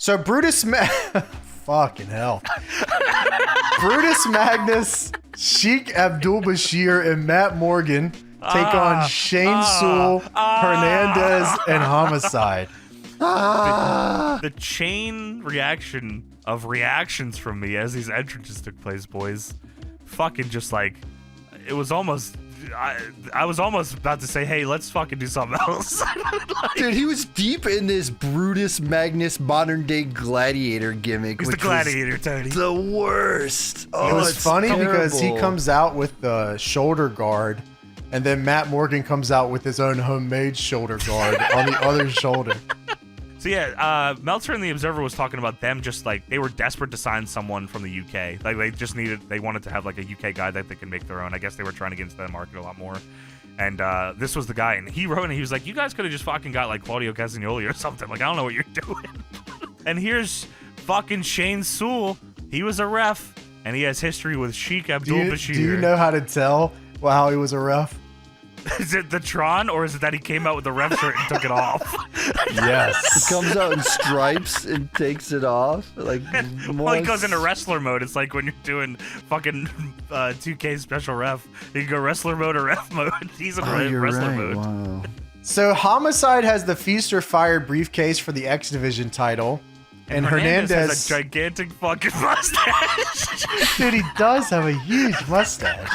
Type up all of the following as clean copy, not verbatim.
So fucking hell. Brutus Magnus, 𝓔𝓭𝓲𝓽𝓭, and Matt Morgan take on 𝓔𝓭ᴅᴟᴏᴏ, Hernandez, and Homicide. The chain reaction of reactions from me as these entrances took place, boys. Fucking just like, it was almost, I was almost about to say, hey, let's fucking do something else. Dude, he was deep in this Brutus Magnus modern day gladiator gimmick. He's the gladiator, Tony. The worst. Oh, It was it's funny because he terrible. comes out with the shoulder guard, and then Matt Morgan comes out with his own homemade shoulder guard on the other shoulder. So yeah, Meltzer and the Observer was talking about them just like, they were desperate to sign someone from the UK. Like they wanted to have like a UK guy that they can make their own. I guess they were trying to get into that market a lot more. And this was the guy, and he wrote and he was like, you guys could have just fucking got like 𝓅ᴇᴅᴟᴏᴏ or something. Like, I don't know what you're doing. And here's fucking 𝓔𝓭ᴅᴟᴏ. He was a ref, and he has history with 𝓔𝓭𝓲𝓽𝓮𴭏. Do you know how to tell how he was a ref? Is it the Tron, or is it that he came out with the ref shirt and took it off? Yes. He comes out in stripes and takes it off. Like, Well, he goes into wrestler mode. It's like when you're doing fucking 2K special ref. You can go wrestler mode or ref mode. He's in wrestler mode. Wow. So Homicide has the Feast or Fire briefcase for the X Division title. And Hernandez has Hernandez, a gigantic fucking mustache. dude, he does have a huge mustache.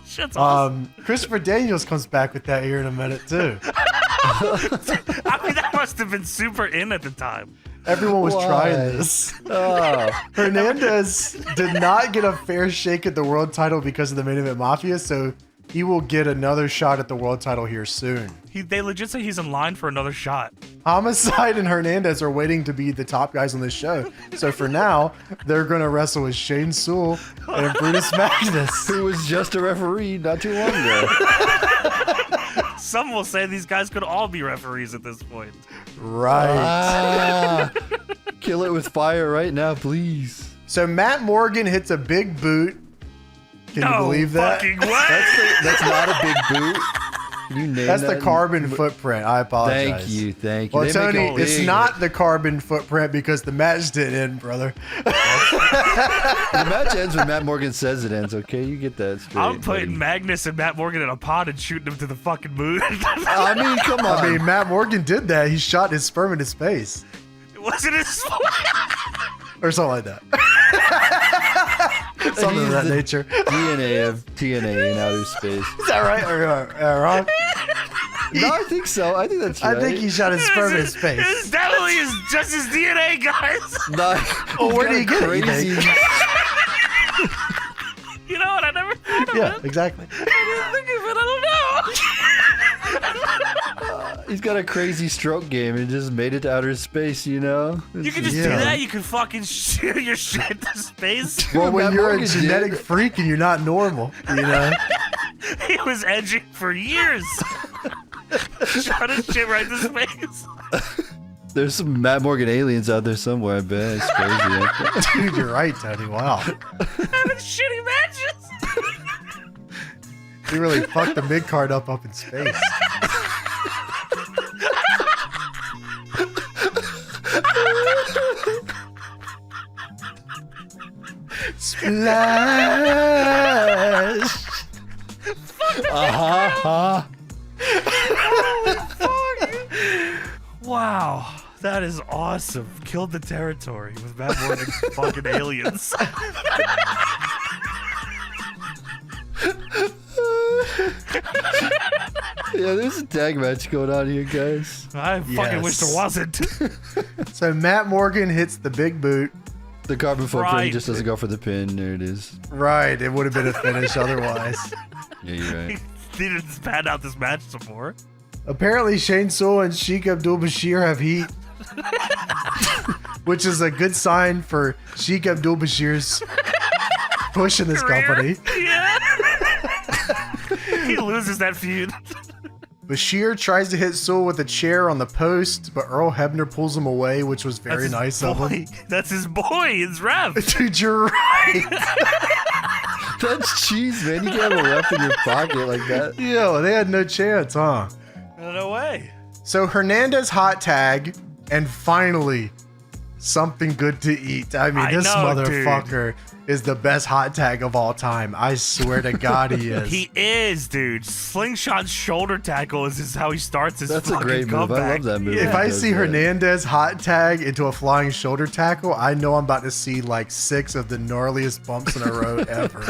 Shit's awesome. Christopher Daniels comes back with that here in a minute too. I mean, that must have been super in at the time. Everyone was Why? trying this. Oh, Hernandez did not get a fair shake at the world title because of the Main Event Mafia, so he will get another shot at the world title here soon. They legit say he's in line for another shot. Homicide and Hernandez are waiting to be the top guys on this show. So for now, they're going to wrestle with 𝓔𝓭ᴅᴟ and Brutus Magnus. who was just a referee not too long ago. Some will say these guys could all be referees at this point. Right. Ah, kill it with fire right now, please. So Matt Morgan hits a big boot. Can you believe that? Fucking way. That's not a big boot. Can you name That's that? the carbon footprint. I apologize. Thank you. Well, They make Tony, it it's big. not the carbon footprint because the match didn't end, brother. The match ends when Matt Morgan says it ends. Okay, you get that straight. I'm putting buddy. Magnus and Matt Morgan in a pod and shooting them to the fucking moon. I mean, come on. I mean, Matt Morgan did that. He shot his sperm into space. It wasn't his Or something like that. Something of He's that the nature. DNA of TNA in outer space. Is that right? Or wrong? No, I think so. I think that's right. I think he shot his sperm in space. It's definitely just his DNA, guys. No, Well, where do you get it, you crazy? You know what? I never thought of Yeah, it. exactly. I didn't think of it. I don't know. He's got a crazy stroke game and just made it to outer space, you know? You can just Yeah. do that. You can fucking shoot your shit to space. Well, when Matt you're a Morgan did. genetic freak and you're not normal, you know? He was edging for years. Shot his shit right to space. There's some Matt Morgan aliens out there somewhere, I bet. It's crazy. Dude, you're right, Tony. Wow. Having shitty matches. He really fucked the Midcard up in space. Splash! Wow, that is awesome. Killed the territory with Matt Morgan's fucking aliens. Yeah, there's a tag match going on here, guys. I fucking wish there wasn't. So Matt Morgan hits the big boot. The carbon footprint Right. just doesn't go for the pin. There it is. Right, it would have been a finish otherwise. Yeah, you're right. He needed to pad out this match some more. Apparently, 𝓔𝓭ᴅᴟ and 𝓔𝓭𝓲𝓽𝓭 have heat, which is a good sign for 𝓔𝓭𝓲𝓽𝓭's push in this company. Yeah. He loses that feud. Bashir tries to hit Sewell with a chair on the post, but Earl Hebner pulls him away, which was very nice of him. That's his boy. It's Rev. Dude, you're right. That's cheese, man. You can't have a ref in your pocket like that. Yo, they had no chance, huh? No way. So Hernandez hot tag, and finally, something good to eat. I mean, this know, motherfucker is the best hot tag of all time. I swear to God, he is. He is, dude. Slingshot shoulder tackle is how he starts his That's a fucking great move. comeback. I love that move. If I see that. Hernandez hot tag into a flying shoulder tackle, I know I'm about to see like 6 of the gnarliest bumps in a row ever.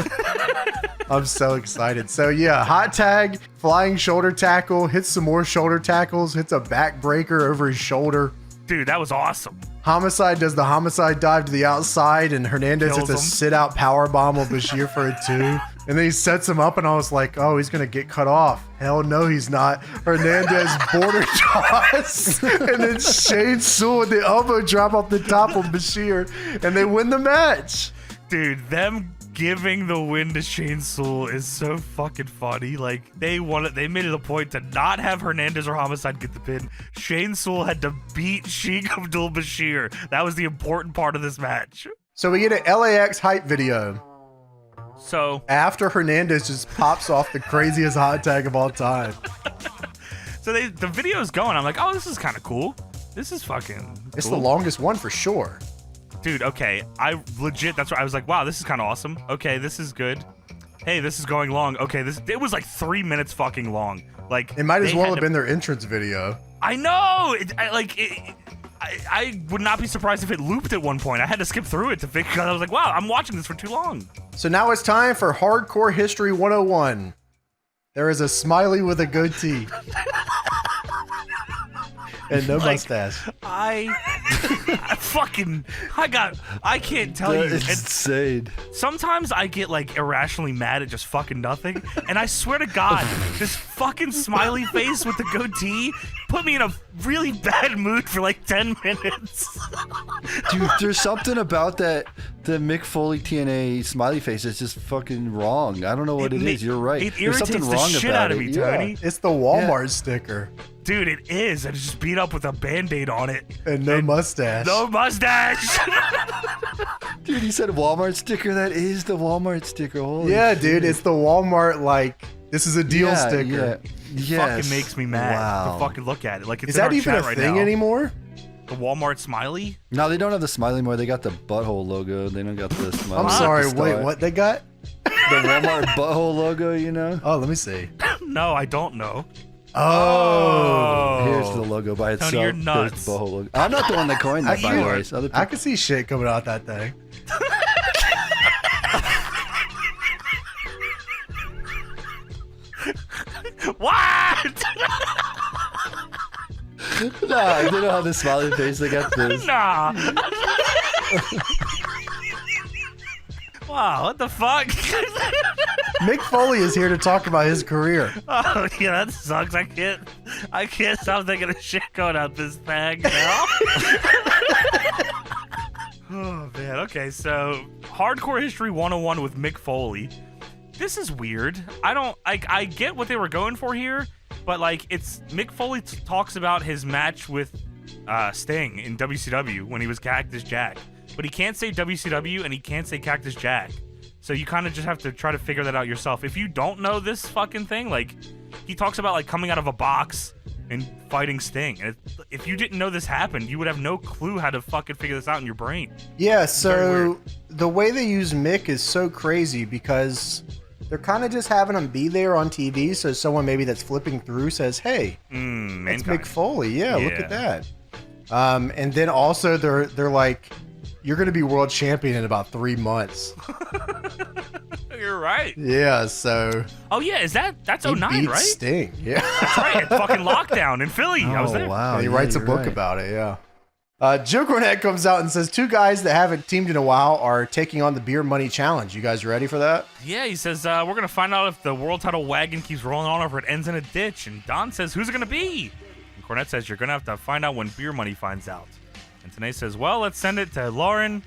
I'm so excited. So yeah, hot tag, flying shoulder tackle, hits some more shoulder tackles, hits a back breaker over his shoulder. Dude, that was awesome. Homicide does the homicide dive to the outside, and Hernandez Kills hits a him. sit-out power bomb on Bashir for a 2. And then he sets him up, and I was like, oh, he's going to get cut off. Hell no, he's not. Hernandez border toss, and then Shane Sewell with the elbow drop off the top of Bashir, and they win the match. Dude, them giving the win to Shane Sewell is so fucking funny. Like, they made it a point to not have Hernandez or Homicide get the pin. Shane Sewell had to beat 𝓔𝓭𝓲𝓽𝓭. That was the important part of this match. So we get an LAX hype video So, after Hernandez just pops off the craziest hot tag of all time. the video's going. I'm like, oh, this is kind of cool. This is fucking It's cool. the longest one for sure. Dude, okay. That's why I was like, wow, this is kind of awesome. Okay, this is good. Hey, this is going long. Okay, it was like 3 minutes fucking long. Like, It might as they well had have to- been their entrance video. I know. I would not be surprised if it looped at one point. I had to skip through it to figure because I was like, wow, I'm watching this for too long. So now it's time for Hardcore History 101. There is a smiley with a goatee. And no mustache. I can't tell you. It's insane. Sometimes I get like irrationally mad at just fucking nothing, and I swear to God, this fucking smiley face with the goatee put me in a really bad mood for like 10 minutes. Dude, there's something about the Mick Foley TNA smiley face that's just fucking wrong. I don't know what it is. You're right. It There's something irritates the wrong shit about out of me, it. Tony. It's the Walmart sticker. Dude, it is. And it's just beat up with a Band-Aid on it. And no mustache. No mustache. Dude, he said Walmart sticker. That is the Walmart sticker. Holy Yeah, shit. dude, it's the Walmart, like, this is a deal sticker. Yeah. Fucking makes me mad Wow. to fucking look at it. Like, it's Is in that our even a chat right thing now. anymore? The Walmart smiley? No, they don't have the smiley anymore. They got the butthole logo. They don't got the smiley. I'm sorry, with the wait, star. what they got? The Walmart butthole logo, you know? Oh, let me see. No, I don't know. Oh. Here's the logo by itself. Tony, you're There's nuts. the butthole logo. I'm not the one that coined that, by the way. Other I people. can see shit coming out that thing. What? Nah, they don't have the smiley face. They got this. Nah. Wow, what the fuck? Mick Foley is here to talk about his career. Oh, yeah, that sucks. I can't stop thinking of shit going out this bag now. Oh, man. Okay, so Hardcore History 101 with Mick Foley. This is weird. I get what they were going for here, but like it's Mick Foley talks about his match with Sting in WCW when he was Cactus Jack, but he can't say WCW and he can't say Cactus Jack. So you kind of just have to try to figure that out yourself. If you don't know this fucking thing, like he talks about like coming out of a box and fighting Sting. And if you didn't know this happened, you would have no clue how to fucking figure this out in your brain. Yeah, Very so weird. the way they use Mick is so crazy because they're kind of just having him be there on TV, so someone maybe that's flipping through says, hey, that's Mankind. Mick Foley. Yeah, look Yeah. at that. And then also they're like, you're going to be world champion in about 3 months. You're right. Yeah, so Oh yeah, that's he 09, beat right? Sting. Yeah. That's right. At fucking lockdown in Philly. I was there. Oh, wow. And he yeah, writes a you're book right. about it, yeah. Joe Cornette comes out and says 2 guys that haven't teamed in a while are taking on the Beer Money Challenge. You guys ready for that? Yeah, he says we're gonna find out if the world title wagon keeps rolling on or if it ends in a ditch. And Don says, "Who's it gonna be?" And Cornette says, "You're gonna have to find out when Beer Money finds out." And Tenay says, "Well, let's send it to Lauren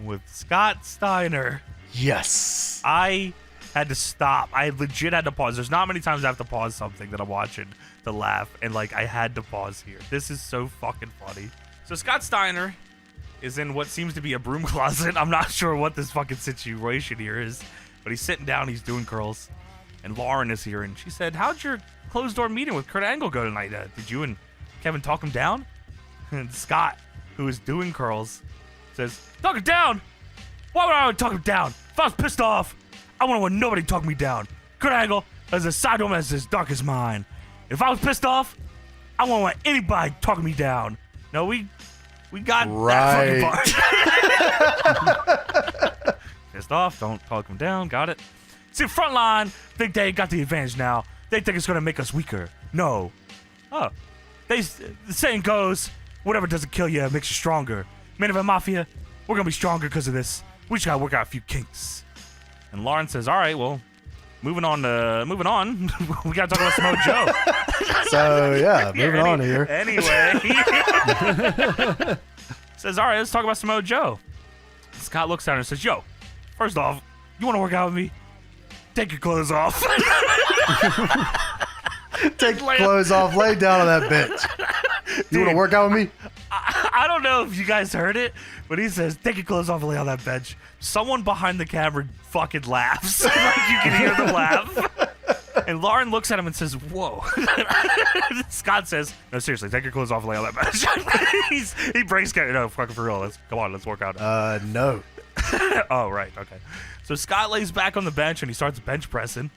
with Scott Steiner." Yes. I had to stop. I legit had to pause. There's not many times I have to pause something that I'm watching to laugh, and like I had to pause here. This is so fucking funny. So Scott Steiner is in what seems to be a broom closet. I'm not sure what this fucking situation here is, but he's sitting down, he's doing curls, and Lauren is here, and she said, "How'd your closed door meeting with Kurt Angle go tonight? Did you and Kevin talk him down?" And Scott who is doing curls, says, "Talk him down. Why would I talk him down? If I was pissed off, I wouldn't want nobody to talk me down. Kurt Angle has a side to him as dark as mine. If I was pissed off, I wouldn't want anybody talking me down." No, we got that fucking part. Pissed off, don't talk him down. Got it. See, Frontline think they got the advantage now. They think it's gonna make us weaker. No. Oh. The saying goes, whatever doesn't kill you makes you stronger. Main Event Mafia, we're gonna be stronger because of this. We just gotta work out a few kinks. And Lauren says, all right, well, moving on. We gotta talk about Samoa Joe. So yeah, moving on here. Anyway. Says, all right, let's talk about Samoa Joe. Scott looks at her and says, yo, first off, you wanna work out with me? Take your clothes off. Take your clothes off, lay down on that bench. You want to work out with me? I don't know if you guys heard it, but he says, take your clothes off and lay on that bench. Someone behind the camera fucking laughs. Like you can hear them laugh. And Lauren looks at him and says, whoa. Scott says, no, seriously, take your clothes off and lay on that bench. He breaks it. No, fucking for real. Come on, let's work out. No. Oh, right. Okay. So Scott lays back on the bench and he starts bench pressing.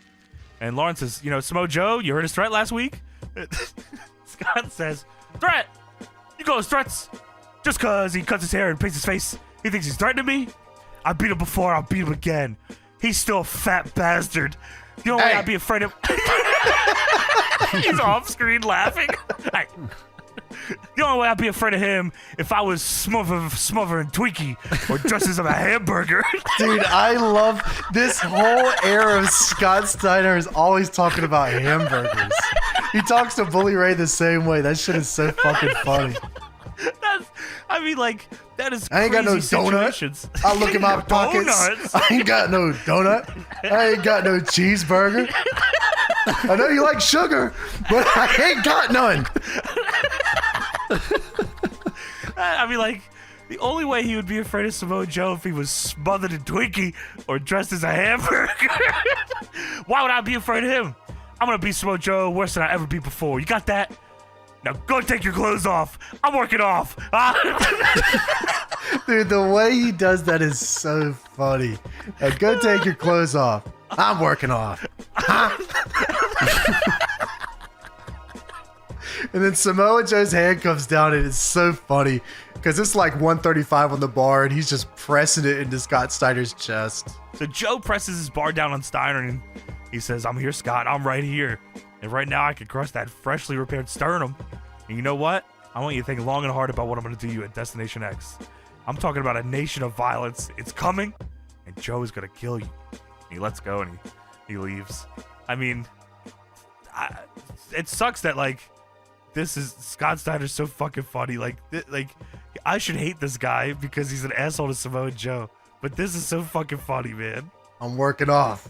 And Lauren says, you know, Samoa Joe, you heard his threat last week? Scott says, threat? You call his threats? Just because he cuts his hair and paints his face, he thinks he's threatening me? I beat him before, I'll beat him again. He's still a fat bastard. The only way I'd be afraid of... He's off screen laughing. Hey. The only way I'd be afraid of him if I was smothering Twinkie or dressed as a hamburger. Dude, I love this whole era of Scott Steiner is always talking about hamburgers. He talks to Bully Ray the same way. That shit is so fucking funny. That is I ain't got no situations. donut. I look in my pockets. Donuts. I ain't got no donut. I ain't got no cheeseburger. I know you like sugar, but I ain't got none. The only way he would be afraid of Samoa Joe if he was smothered in Twinkie or dressed as a hamburger. Why would I be afraid of him? I'm gonna beat Samoa Joe worse than I ever beat before. You got that? Now go take your clothes off. I'm working off. Dude, the way he does that is so funny. Now, go take your clothes off. I'm working off. And then Samoa Joe's hand comes down and it's so funny because it's like 135 on the bar and he's just pressing it into Scott Steiner's chest. So Joe presses his bar down on Steiner and he says, I'm here, Scott. I'm right here. And right now I can crush that freshly repaired sternum. And you know what? I want you to think long and hard about what I'm going to do you at Destination X. I'm talking about a nation of violence. It's coming and Joe is going to kill you. And he lets go and he leaves. I mean, it sucks that this is Scott Steiner's so fucking funny. I should hate this guy because he's an asshole to Samoa Joe. But this is so fucking funny, man. I'm working off.